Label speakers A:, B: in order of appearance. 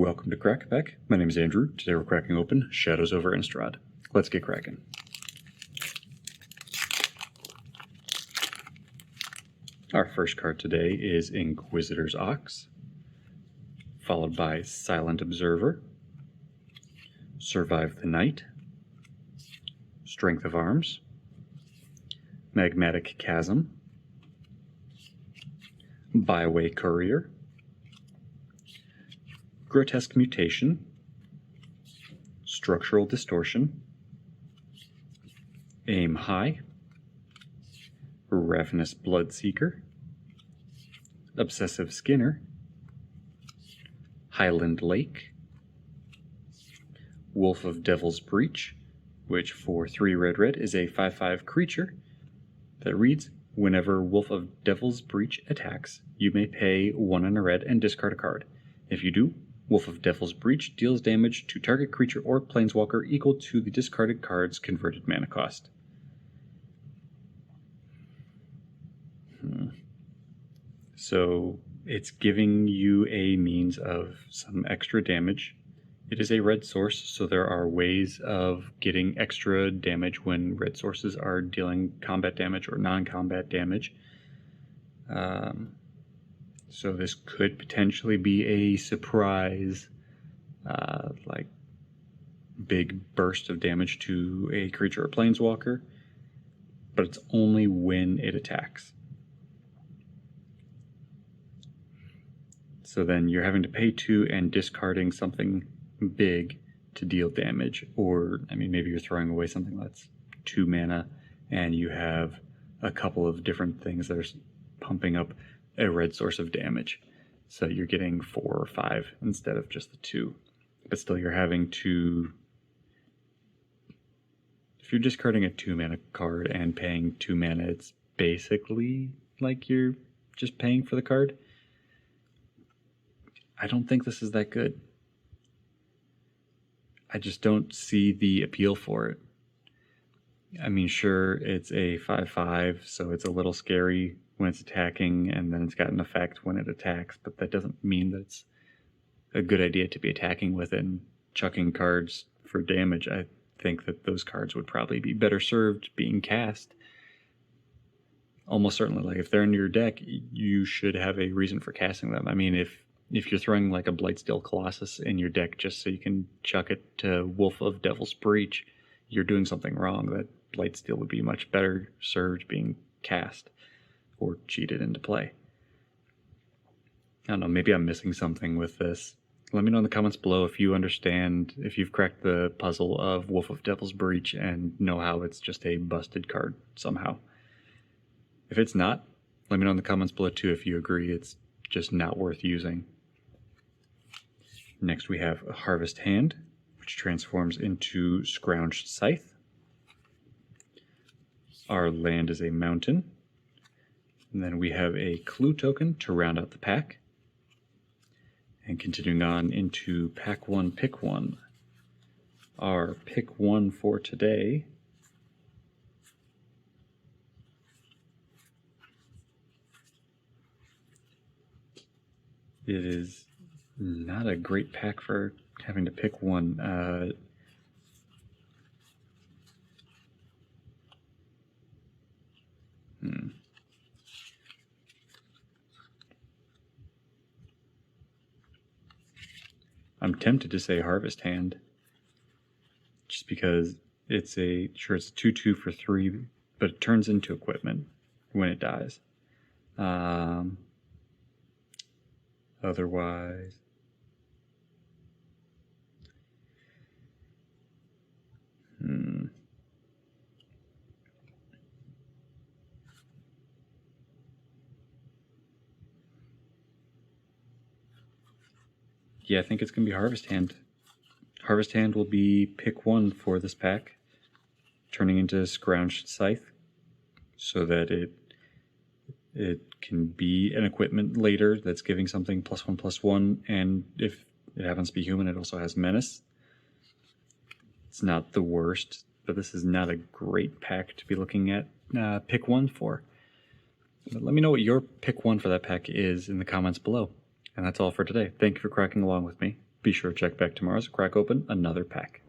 A: Welcome to Crackback. My name is Andrew. Today we're cracking open Shadows over Innistrad. Let's get cracking. Our first card today is Inquisitor's Ox, followed by Silent Observer, Survive the Night, Strength of Arms, Magmatic Chasm, Byway Courier, Grotesque Mutation, Structural Distortion, Aim High, Ravenous Bloodseeker, Obsessive Skinner, Highland Lake, Wolf of Devil's Breach, which for 3 red is a 5/5 creature that reads, whenever Wolf of Devil's Breach attacks, you may pay 1 and a red and discard a card. If you do, Wolf of Devil's Breach deals damage to target creature or planeswalker equal to the discarded card's converted mana cost. So it's giving you a means of some extra damage. It is a red source, so there are ways of getting extra damage when red sources are dealing combat damage or non-combat damage. So this could potentially be a surprise, like big burst of damage to a creature or planeswalker, but it's only when it attacks. So then you're having to pay 2 and discarding something big to deal damage, or maybe you're throwing away something that's 2 mana and you have a couple of different things that are pumping up a red source of damage, so you're getting 4 or 5 instead of just the 2, but still you're having to, if you're discarding a 2 mana card and paying 2 mana, it's basically like you're just paying for the card. I don't think this is that good. I just don't see the appeal for it. Sure, it's a 5/5, so it's a little scary when it's attacking, and then it's got an effect when it attacks, but that doesn't mean that it's a good idea to be attacking with it and chucking cards for damage. I think that those cards would probably be better served being cast. Almost certainly, like if they're in your deck, you should have a reason for casting them. If you're throwing like a Blightsteel Colossus in your deck just so you can chuck it to Wolf of Devil's Breach, you're doing something wrong. That Blightsteel would be much better served being cast or cheated into play. I don't know, maybe I'm missing something with this. Let me know in the comments below if you understand, if you've cracked the puzzle of Wolf of Devil's Breach and know how it's just a busted card somehow. If it's not, let me know in the comments below too if you agree it's just not worth using. Next we have a Harvest Hand, which transforms into Scrounged Scythe. Our land is a mountain. And then we have a clue token to round out the pack. And continuing on into Pack 1, Pick 1. Our Pick 1 for today it is not a great pack for having to pick one. I'm tempted to say Harvest Hand, just because it's a 2/2 for 3, but it turns into equipment when it dies. Otherwise, yeah, I think it's going to be Harvest Hand. Harvest Hand will be pick 1 for this pack, turning into Scrounged Scythe, so that it can be an equipment later that's giving something +1/+1, and if it happens to be human, it also has Menace. It's not the worst, but this is not a great pack to be looking at pick 1 for. But let me know what your pick 1 for that pack is in the comments below. And that's all for today. Thank you for cracking along with me. Be sure to check back tomorrow to crack open another pack.